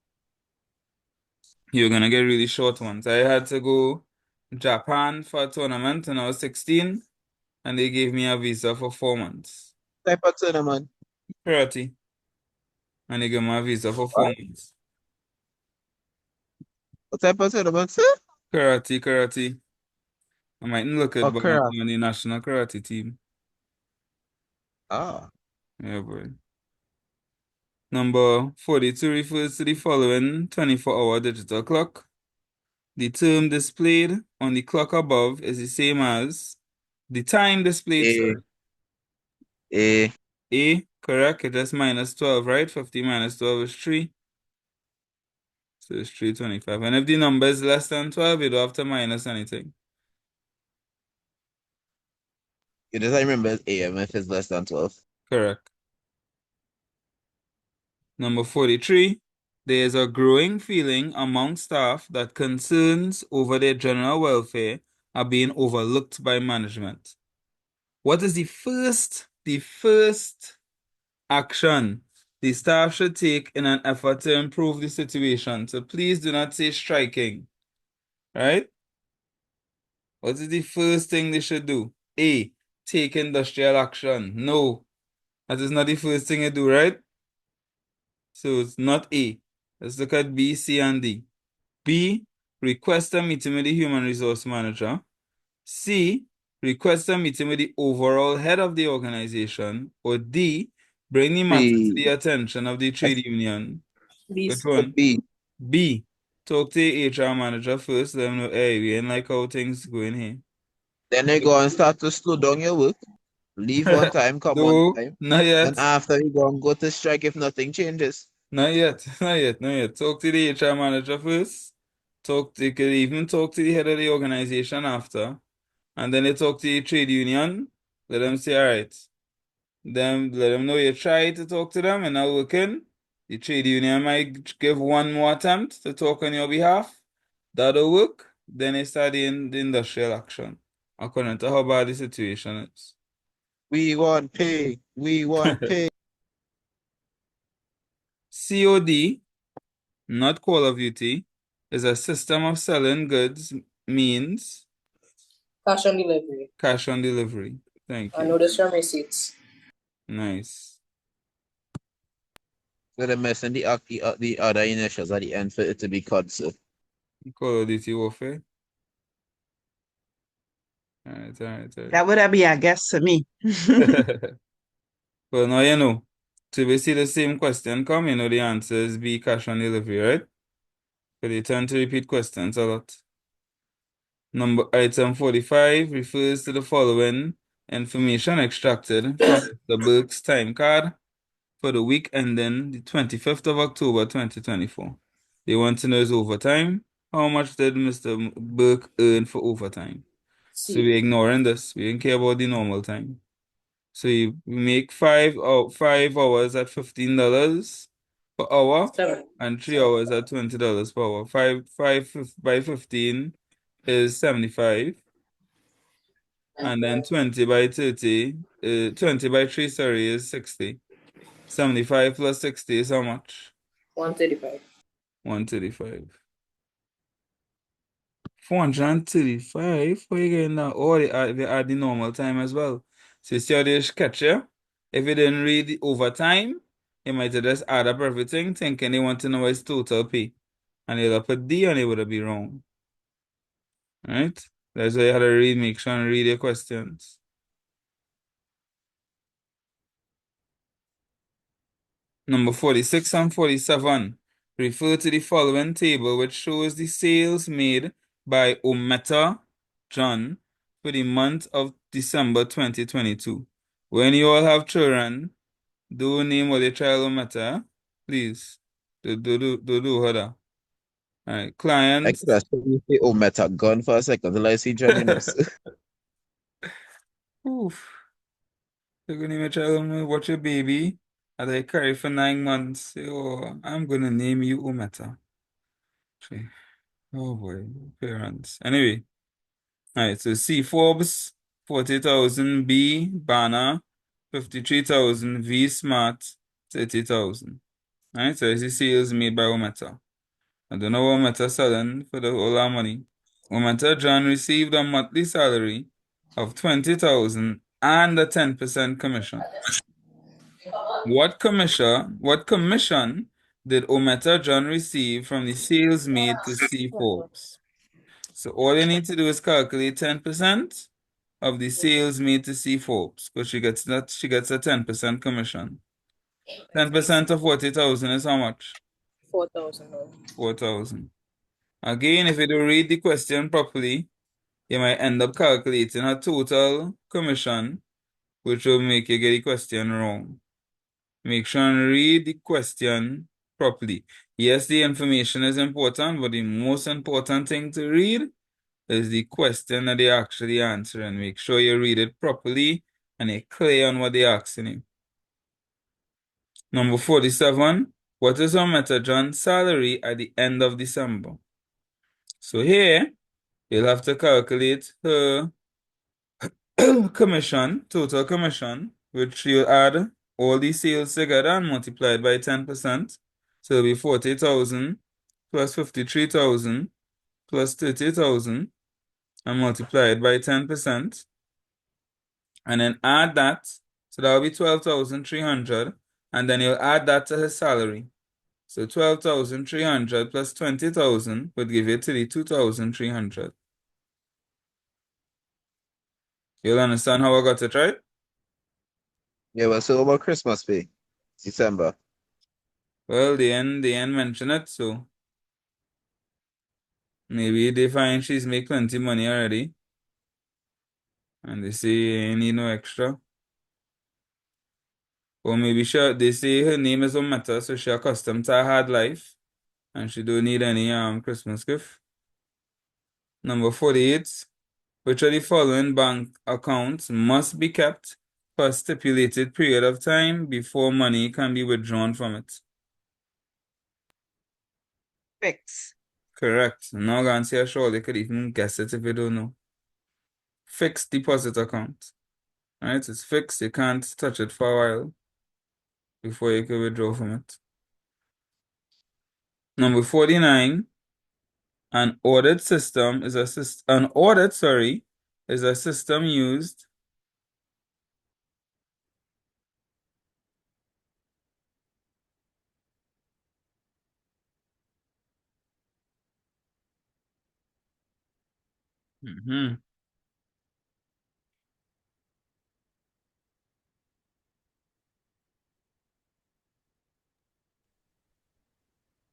you're gonna get really short ones. I had to go Japan for a tournament when I was 16 and they gave me a visa for 4 months. Type of tournament. Karate. And they gave me a visa for four What? months. What type of tournament, sir? Karate. I mightn't look it, but I'm Okra. on the national karate team. Ah. Yeah, boy. Number 42 refers to the following 24-hour digital clock. The term displayed on the clock above is the same as the time displayed, A. sorry. A. A, correct. It is minus 12, right? 50 minus 12 is 3. So it's 325. And if the number is less than 12, you don't have to minus anything. You just remember it's AM if it's less than 12. Correct. Number 43. there is a growing feeling among staff that concerns over their general welfare are being overlooked by management. What is the first action the staff should take in an effort to improve the situation? So please do not say striking, right? What is the first thing they should do? A, take industrial action. No, that is not the first thing you do, right? So it's not A. Let's look at B, C, and D. B, request a meeting with the human resource manager. C, request a meeting with the overall head of the organization. Or D, bring the matter to B. the attention of the F, trade union. Which These one? B. B, talk to the HR manager first. Let them know, hey, we ain't like how things going Then they go and start to slow down your work. Leave on here. time, come on No, time. not And yet. after you go to strike if nothing changes. Not yet. Not yet. Not yet. Talk to the HR manager first. You could even talk to the head of the organization after. And then they talk to the trade union. Let them say, all right. Let them know you try to talk to them and not working. The trade union might give one more attempt to talk on your behalf. That'll work. Then they start the industrial action. According to how bad the situation is. We want pay. We want pay. COD, not Call of Duty, is a system of selling goods, means cash on delivery. cash on delivery. Thank I you. notice from receipts. Nice. So they're missing the other initials at the end for it to be cut. So Call of Duty Warfare. All right, all right, all That would be a guess to me. right. Well, now you know. So if we see the same question come, you know the answer is B, cash on delivery, right? But they tend to repeat questions a lot. Item 45 refers to the following information extracted from the Burke's time card for the week ending the 25th of October 2024. They want to know is overtime. How much did Mr. Burke earn for overtime? So C. we're ignoring this. We don't care about the normal time. So you make 5 hours at $15 per hour 7. and 7. $3 at $20 per hour. By 15 is 75. And then 20 by 30, 20 by 3, sorry, is 60. 75 plus 60 is how much? 135. 135. 435? Where you getting that? Or they add the normal time as well. So you see how they catch you? If you didn't read the overtime, you might have just add up everything thinking they want to know his total pay. And they'll put D and it would have been wrong. Right? That's why you had to make sure and read your questions. Number 46 and 47 refer to the following table, which shows the sales made by Ometa John for the month of December 2022. When you all have children, do name of the child Ometa, please. Do that. All right, clients. express you say, oh, meta gun for a second till I see Johnny Nose. Oof. You're gonna name a child watch your baby that I carry for 9 months. Say, oh, I'm gonna name you Ometa. Oh boy, parents. Anyway, all right, so C Forbes, 40,000, B Banner, 53,000, V Smart, 30,000. All right, so this is sales made by Ometa. I don't know what Ometa selling for all our money. Ometa John received a monthly salary of 20,000 and a 10% commission. What commission did Ometa John receive from the sales made to C Forbes? So all you need to do is calculate 10% of the sales made to C Forbes, because she gets a 10% commission. 10% of 40,000 is how much? 4,000. 4,000. Again, if you don't read the question properly, you might end up calculating a total commission, which will make you get the question wrong. Make sure and read the question properly. Yes, the information is important, but the most important thing to read is the question that they're actually answering. Make sure you read it properly and you're clear on what they're asking you. Number 47, What is Ometa John's salary at the end of December? So here, you'll have to calculate her commission, total commission, which you add all the sales together and multiply it by 10%. So it'll be 40,000 plus 53,000 plus 30,000 and multiply it by 10%. And then add that. So that'll be 12,300. And then you'll add that to his salary. So 12,300 plus 20,000 would give you 32,300. You'll understand how I got it, right? Yeah, but so about Christmas pay? December. Well, they ain't mention it, so maybe they find she's make plenty money already. And they say ain't need no extra. Or maybe they say her name is Ometa, so she accustomed to a hard life. And she don't need any Christmas gift. Number 48. Which of the following bank accounts must be kept for a stipulated period of time before money can be withdrawn from it? Fix. Correct. Now I'm gonna say sure they could even guess it if you don't know. Fixed deposit account. Right? It's fixed. You can't touch it for a while before you can withdraw from it. Number 49. An audit system is a an audit, is a system used Mhm.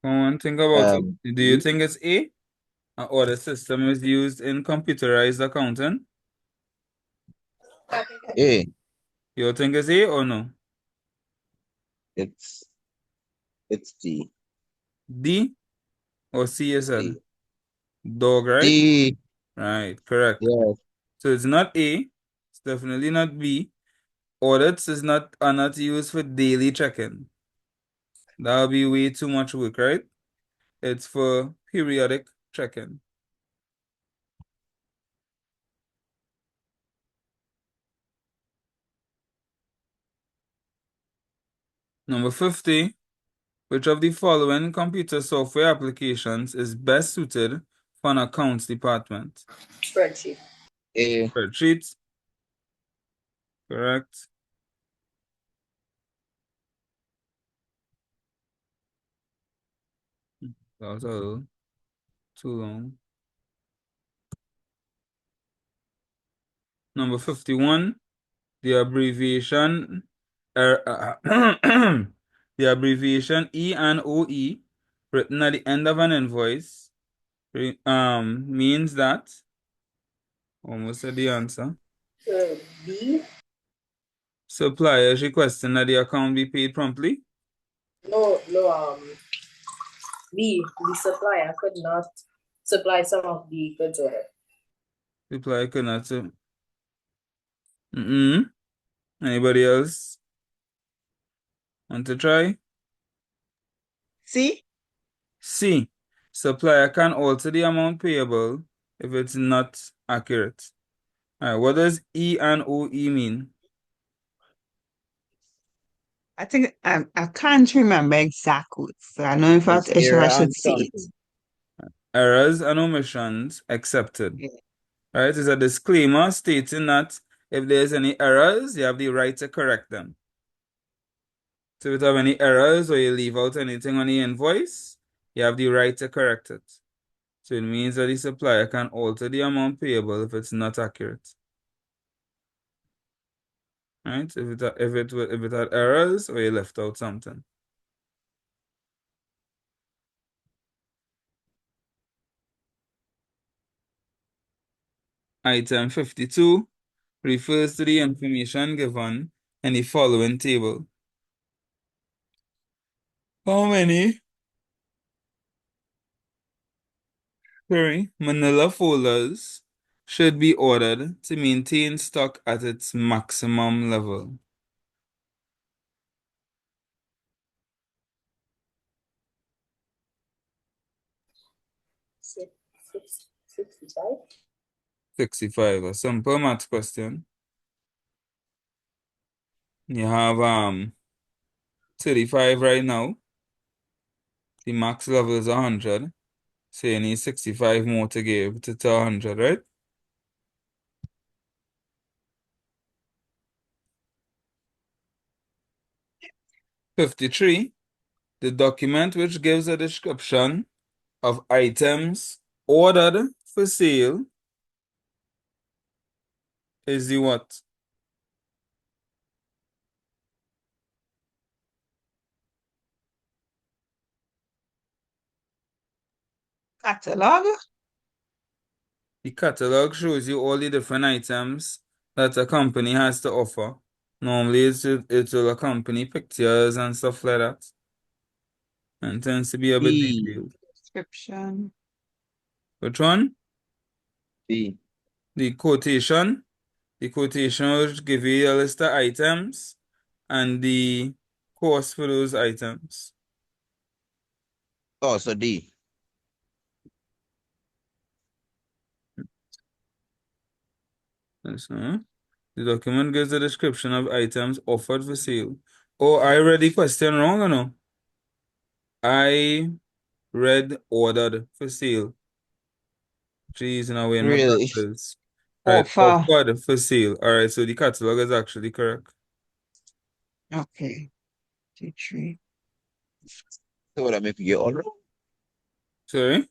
Come on, think about it. Do you think it's A? An audit system is used in computerized accounting? A. You think it's A or no? It's D. D or C you said? D. Dog, right? D. Right, correct. Yes. So it's not A. It's definitely not B. Audits are not used for daily checking. That'll be way too much work, right? It's for periodic checking. Number 50. Which of the following computer software applications is best suited for an accounts department? Spreadsheet. A. Spreadsheets, correct. That was a little too long. Number 51, the abbreviation the abbreviation E and OE written at the end of an invoice means that almost said the answer. B. Suppliers requesting that the account be paid promptly. No, B. The supplier could not supply some of the goods ordered. Supplier could not. Anybody else want to try? C. C. Supplier can alter the amount payable if it's not accurate. All right, what does E and OE mean? I think I can't remember exact words. So I know It's if I error should and say it. something. Errors and omissions accepted. Yeah. All right, it's a disclaimer stating that if there's any errors, you have the right to correct them. So if you have any errors or you leave out anything on the invoice, you have the right to correct it. So it means that the supplier can alter the amount payable if it's not accurate. Right? If it had errors or you left out something. Item 52 refers to the information given in the following table. How many manila folders should be ordered to maintain stock at its maximum level? 65. 65. A simple math question. You have 35 right now. The max level is 100. So you need 65 more to give to 100, right? 53. The document which gives a description of items ordered for sale is the what? Catalog? The catalog shows you all the different items that a company has to offer. Normally, it will accompany pictures and stuff like that. And tends to be a bit B. detailed. Description. Which one? B. The quotation. The quotation will give you a list of items and the cost for those items. Oh, so D. So, the document gives a description of items offered for sale. Oh, I read the question wrong or no? I read ordered for sale. Jeez, now we're in my Really? glasses. Right, Offer. offered for sale. All right, so the catalog is actually correct. Okay. T3. So what I make you get all wrong? Sorry?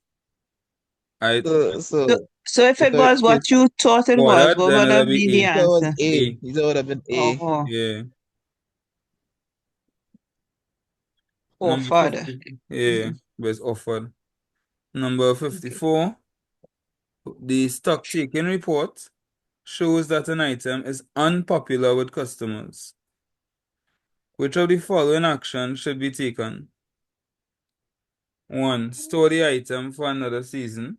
I So, So, so so if it if was what you thought it was, ordered, what then would it'll have been the be that was answer? A. A. A. That would have been A. Oh, Yeah. Number offered. 50. Yeah, but it's offered. Number Okay. 54. The stock taking report shows that an item is unpopular with customers. Which of the following actions should be taken? 1. Store the item for another season.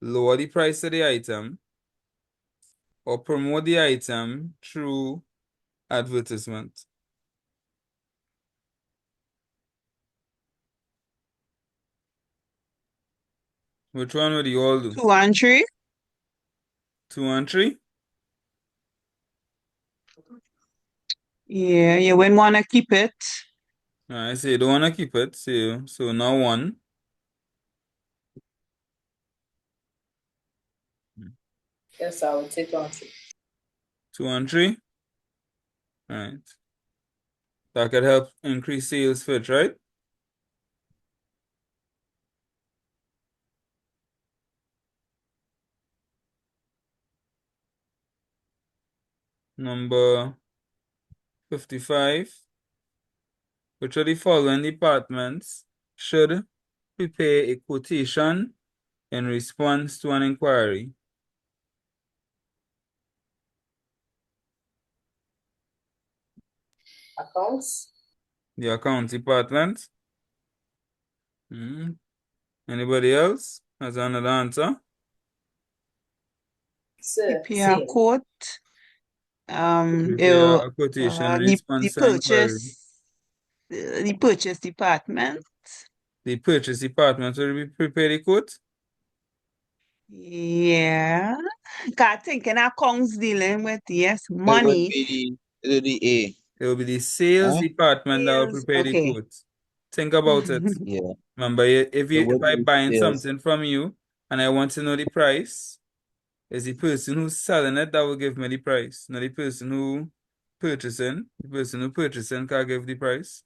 Lower the price of the item. Or promote the item through advertisement. Which one would you all do? 2 and 3? 2 and 3? Yeah, you wouldn't want to keep it. I say you don't want to keep it. So now 1. Yes, I would say 20. 2 and 3? Right. That could help increase sales fit, right? Number 55. Which of the following departments should prepare a quotation in response to an inquiry? Accounts? The account department. Hmm. Anybody else has another answer? Sir, Prepare a same. quote. Prepare It'll, a quotation in the response to inquiry. purchase department. The purchase department will prepare the quote. Yeah. Cause thinking accounts dealing with, yes, It would money. be the, it would be A. It will be the sales Huh? department that will Sales. prepare the Okay. quote. Think about it. Yeah. Remember, It if would I be buying sales. something from you and I want to know the price, it's the person who's selling it that will give me the price, not the person who purchasing. The person who purchasing can give the price.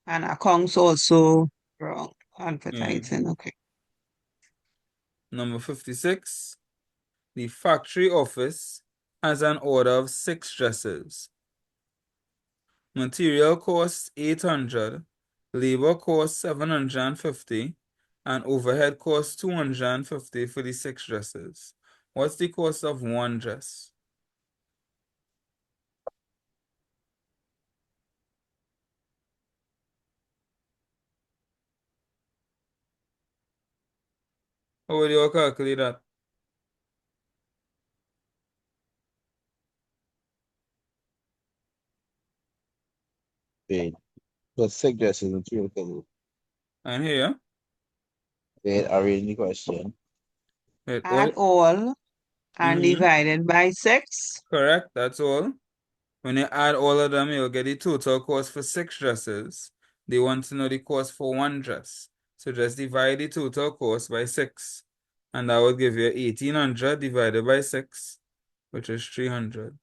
And accounts also wrong. Yeah. Advertising. Okay. Number 56. The factory office has an order of 6 dresses. Material costs 800, labor costs 750, and overhead costs 250 for the 6 dresses. What's the cost of one dress? How would you calculate that? Wait. Plus 6 dresses and 3 clothes. And here, Wait, I read the question. Add all and Mm-hmm. divided by 6. Correct, that's all. When you add all of them, you'll get the total cost for 6 dresses. They want to know the cost for one dress. So just divide the total cost by 6. And that will give you 1,800 divided by 6, which is 300.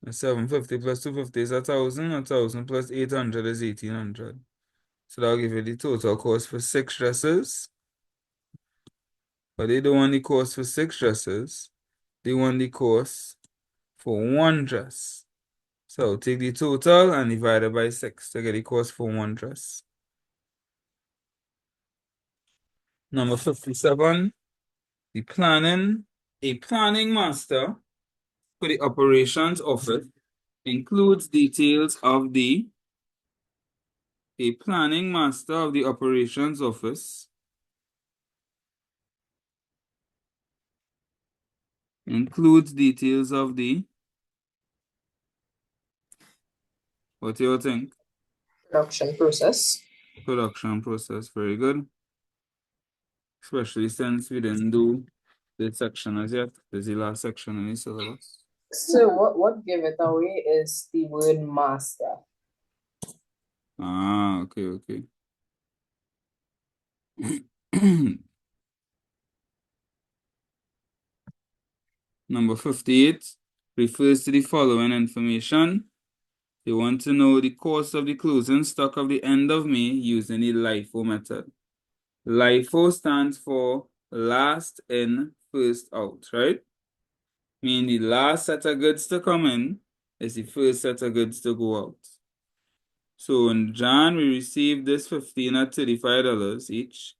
And 750 plus 250 is 1,000. 1,000 plus 800 is 1,800. So that'll give you the total cost for 6 dresses. But they don't want the cost for 6 dresses. They want the cost for one dress. So take the total and divide it by 6 to get the cost for one dress. Number 57, a planning master for the operations office includes details of a planning master of the operations office includes details of what do you think? Production process. Production process. Very good. Especially since we didn't do this section as yet. This is the last section in the syllabus. So what give it away is the word master. Ah, okay. Number 58 refers to the following information. They want to know the cost of the closing stock of the end of May using the LIFO method. LIFO stands for last in, first out, right? Meaning the last set of goods to come in is the first set of goods to go out. So in Jan, we received this 15 at $35 each.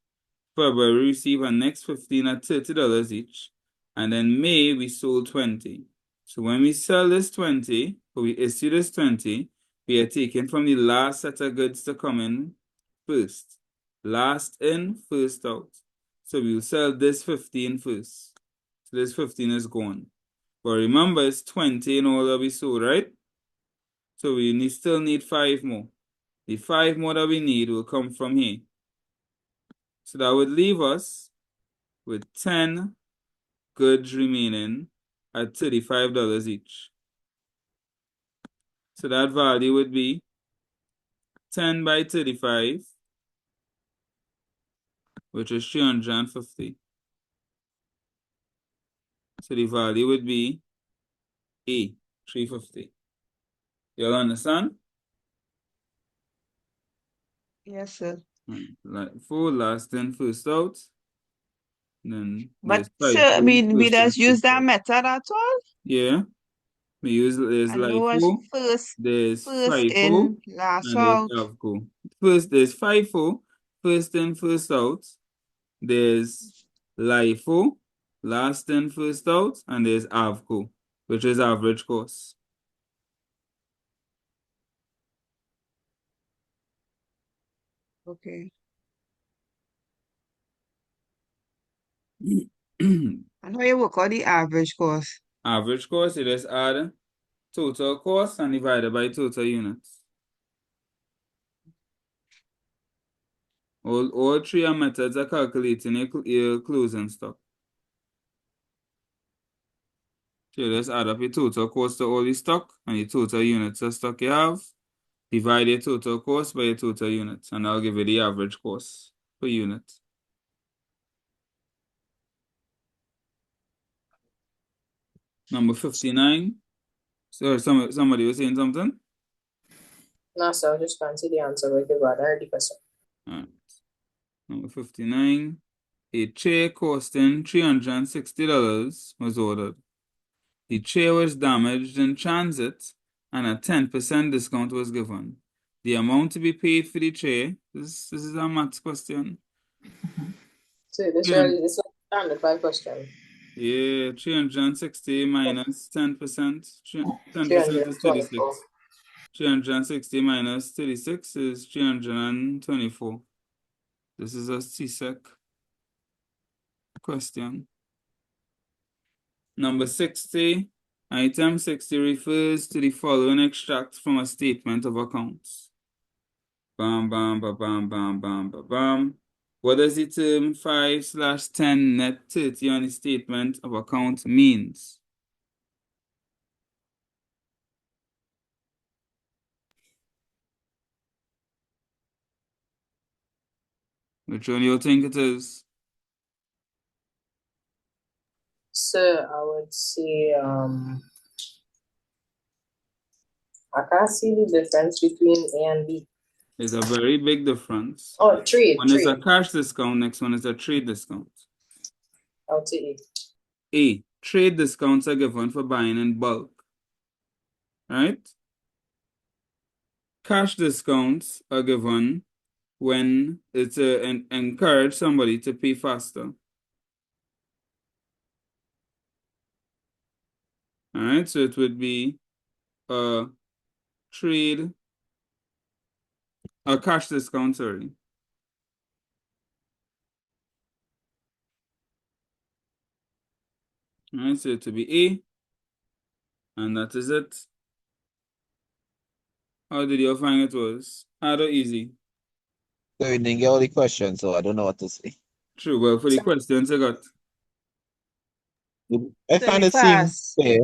February, we received our next 15 at $30 each. And then May, we sold 20. So when we sell this 20, or we issue this 20, we are taking from the last set of goods to come in first. Last in, first out. So we'll sell this 15 first. So this 15 is gone. But remember, it's 20 in all that we sold, right? So we still need 5 more. The 5 more that we need will come from here. So that would leave us with 10 goods remaining at $35 each. So that value would be 10 by 35, which is 350. So the value would be A, 350. You all understand? Yes, sir. Like for last in, first out. Then But there's sir, FIFO, we first in, just use first that out. method at all? Yeah, there's And no one's LIFO, there's first FIFO, in, last and there's out. AVCO. First, there's FIFO, first in, first out. There's LIFO, last in, first out, and there's AVCO, which is average cost. Okay. And how you work out the average cost? Average cost, you just add total cost and divide it by total units. All three methods are calculating your closing stock. So you just add up your total cost of all the stock and your total units of stock you have. Divide your total cost by your total units, and I'll give you the average cost per unit. Number 59. Sorry, somebody was saying something? No, sir, I just can't see the answer with regard to the question. All right. Number 59. A chair costing $360 was ordered. The chair was damaged in transit and a 10% discount was given. The amount to be paid for the chair, this is a maths question. So this Yeah, really is a standard 5 question. yeah, 360 minus 10%. 10% is 324. 36. 360 minus 36 is 324. This is a CSEC question. Number 60. Item 60 refers to the following extracts from a statement of accounts. Bam, bam, ba, bam, bam, bam, ba, bam. What does the term 5/10 net 30 on the statement of account means? Which one do you think it is? So I would say I can't see the difference between A and B. There's a very big difference. Oh, trade, One is a trade. cash discount, next one is a trade discount. I'll take it. A. Trade discounts are given for buying in bulk, right? Cash discounts are given when it's encourage somebody to pay faster. All right, so it would be a trade, a cash discount, sorry. All right, so it would be A, and that is it. How did you find it was? Hard or easy? So we didn't get all the questions, so I don't know what to say. True, well, for the questions I got, I So find we it seems pass. fair.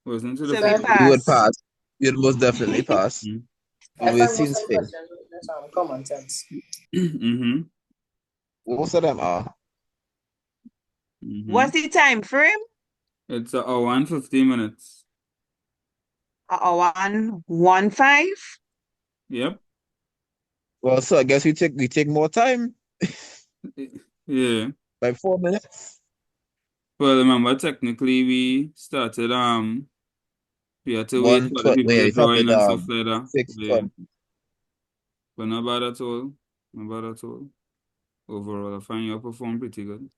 wasn't to the So we point. You would pass. pass. You'd most definitely pass. Mm. I It find most seems of the fair. questions just common sense. Mm-hmm. Most of them are. Mm-hmm. What's the time frame? It's an hour and 50 minutes. 1:15. Yep. Well, so I guess we take more time, Yeah. like 4 minutes. Well, remember, technically, we had to wait for the people Wait, to we join started and stuff like that. Yeah. 6:20. But not bad at all. Not bad at all. Overall, I find you perform pretty good.